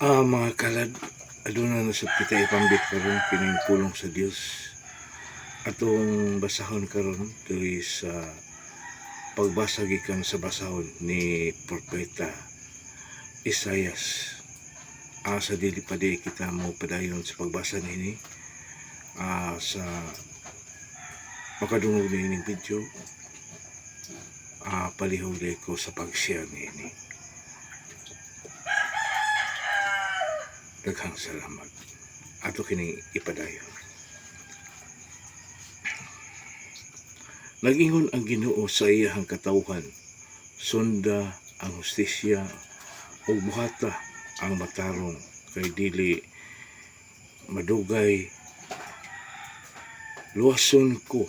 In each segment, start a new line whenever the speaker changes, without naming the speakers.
Mga kalad, aduna na sa kita ipambit karon kining pulong sa Dios. Atong basahon karon diri sa pagbasa gikan sa basahon ni Propeta Isaias. Sa dili pa di kita mo padayon sa pagbasa nini. Sa makadungog na ining video, palihog ko sa pag-share nini. Daghang salamat. Ato kining ipadayon. Nag-ingon ang Ginoo sa iyahang katawhan, sunda ang hustisya ug buhata ang matarong, kay dili madugay. Luwason ko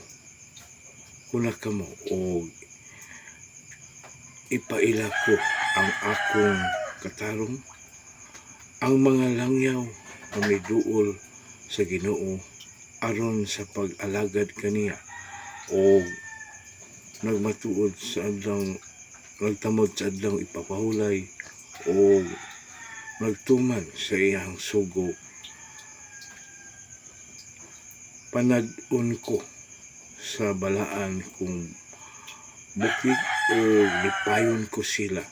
kuna kamo og ipaila ko ang akong katarong. Ang mga langyaw na may duol sa Ginoo aron sa pag-alagad kaniya o nagmatuod sa adlang nagtamod sa adlang ipapahulay o nagtuman sa iyang sugo. Panad-on ko sa balaan kung bukid o lipayon ko sila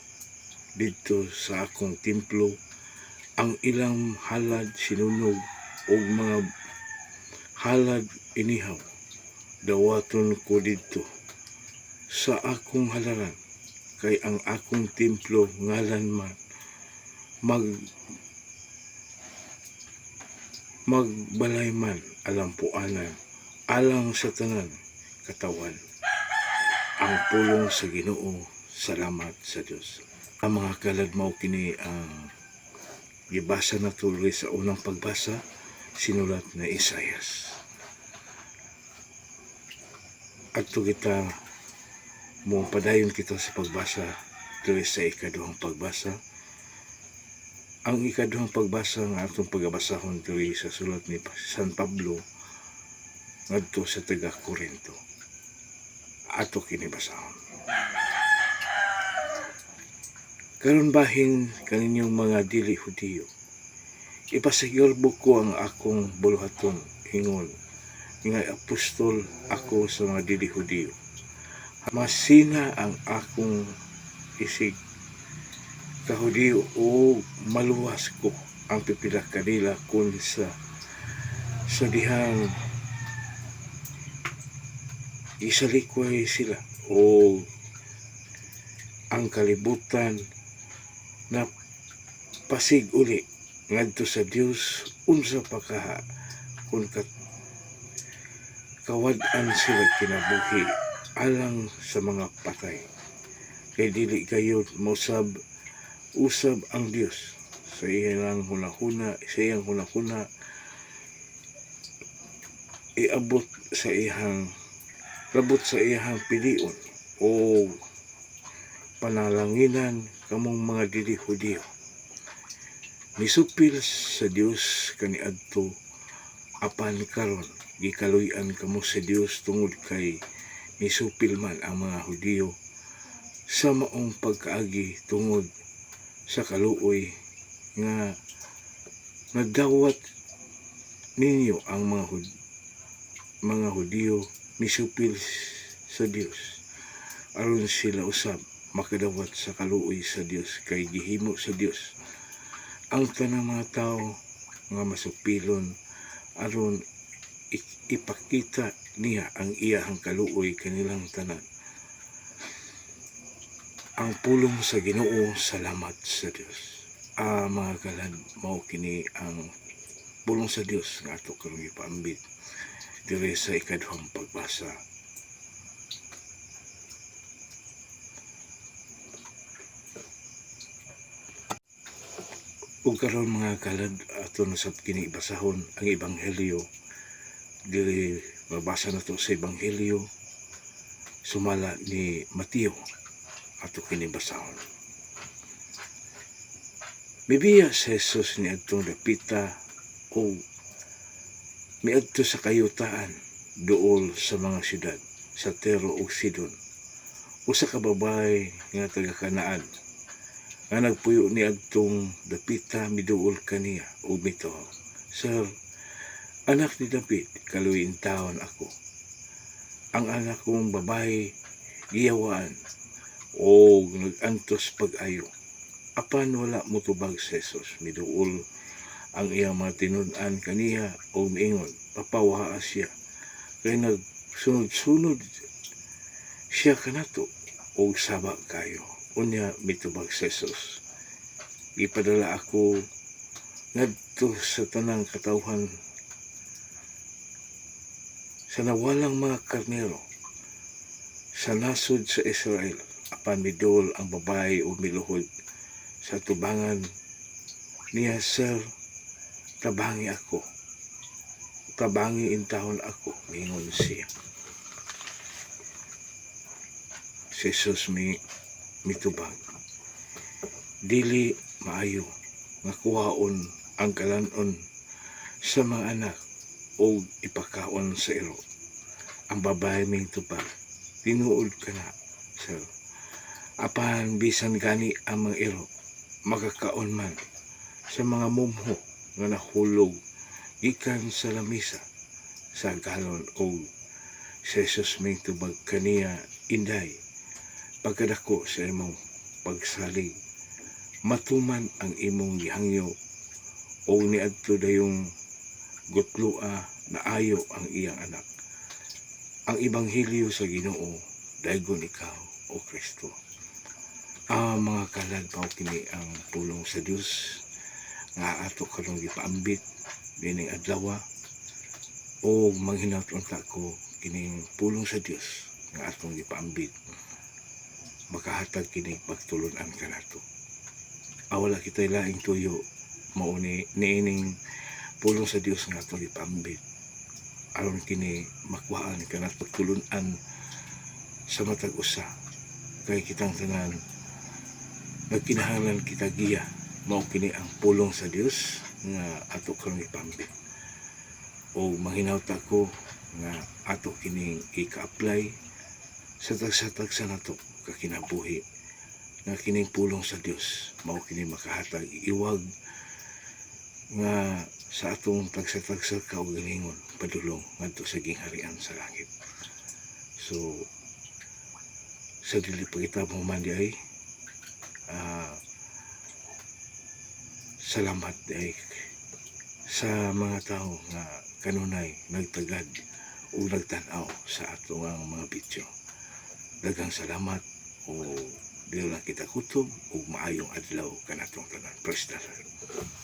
dito sa akong templo. Ang ilang halad sinunog o mga halad inihaw, dawaton ko dito sa akong halaran, kay ang akong templo ngalan man magbalay man alampuanan alang sa tanan katawan. Ang pulong sa Ginoo, salamat sa Dios. Ang mga kalad mao kini ang gibasa na tuloy sa unang pagbasa, sinulat na Isaias. At kita mo padayon kita sa pagbasa tuloy sa ikaduhang pagbasa. Ang ikaduhang pagbasa nga atong pagbasahon tuloy sa sulat ni San Pablo ngadto sa taga-Korinto. Ato kinibasahon. Karon bahin kaninyong mga dili Hudiyo, ipasigurbo ko ang akong buluhaton, ingon nga apostol ako sa mga dili Hudiyo. Masina ang akong isig kahudiyo o maluwas ko ang pipila kanila kun sa dihang isalikway sila o ang kalibutan na pasig uli ngadto sa Dios unsa pa kaha kun kawad-an sila kinabuhi alang sa mga patay, kay dili gayud usab ang Dios sa iyang hunahuna iabot sa iyang pilion o panalanginan kamong mga dili Hudiyo. Misupil sa Dios kaniadto, apan karon gikaluy-an kamo sa Dios tungod kay misupil man ang mga Hudiyo sa maong pagkaagi tungod sa kaluoy nga nagdawat ninyo ang mga Hudiyo misupil sa Dios aron sila usab makadawat sa kaluoy sa Dios, kay gihimo sa Dios ang tanang mga tao nga masupilon aron ipakita niya ang iyahang kaluoy kanilang tanan. Ang pulong sa Ginoo, salamat sa Dios. Mga kalad, mao kini ang pulong sa Dios nga ato karong ipaambit diri sa ikaduhang pagbasa. Ug karon mga kalad, ato na sab kini ibasahon ang ebanghelyo. Dili mabasa na to sa ebanghelyo sumala ni Mateo. Ato kini basahon. Bibiya sa Jesus ni adtong dapita o miadto sa kayutaan duol sa mga syudad sa Tiro ug Sidon. Usa ka babae nga taga Kanaan nga nagpuyo ni adtong dapita miduol kaniya ug mituo, Sir, anak ni David, kaluoy taon ako. Ang anak kong babae giyawaan o nagantos pag-ayo. Apan wala motubag sa Jesus, miduol ang iyang mga tinud-an kaniya o miingon, papawaha siya. Kaya nagsunod-sunod siya kanato o saba kayo. Unya mitubag sa Jesus. Ipadala ako ngadto sa tanang katawhan sa nawalang mga karnero sa nasod sa Israel. Apan midol ang babae o miluhod sa tubangan niya, Sir, tabangi ako. Tabangi intahon ako, mingon siya. Si Jesus mitubag. Dili maayo nga kuhaon ang kalanon sa mga anak o ipakaon sa iro. Ang babae ming tubag, tinuod ka na, Sir. Apan bisan gani ang mga iro, makakaon man sa mga mumho nga nahulog gikan sa lamisa sa galon o si Jesus ming tubag kaniya, inday, pagkadako sa imong pagsalig, matuman ang imong gihangyo o niadto dayong gutlua na ayo ang iyang anak. Ang ebanghelyo sa Ginoo daygon ikaw o Kristo. Mga kalag mao kini ang pulong sa Dios nga ato karong gipaambit dining adlaw o manghinaut unta ko kining pulong sa Dios nga atong gipaambit makahatag kini pagtulunan kanato. Wala kita'y laing tuyo mao niining pulong sa Dios nga atong gipaambit aron kini makuhaan kanat pagtulunan sa matag usa kay kitang tanan nagkinahanglan kita giya mao kini ang pulong sa Dios nga ato karong gipaambit o manghinaut ko nga ato kining ika-apply sa tagsa-tagsa nato kakinabuhi nga kining pulong sa Dios mao kini makahatag iwag nga sa atong tagsa-tagsa kaugalingon padulong ngadto sa gingharian sa langit. So sa dili pa kita human di ay salamat ay sa mga tao nga kanunay nagtagad o nagtanaw sa atong mga video. Daghang salamat o dili lang kita kutob o maayong adlaw kanatong tanan. Praise the Lord.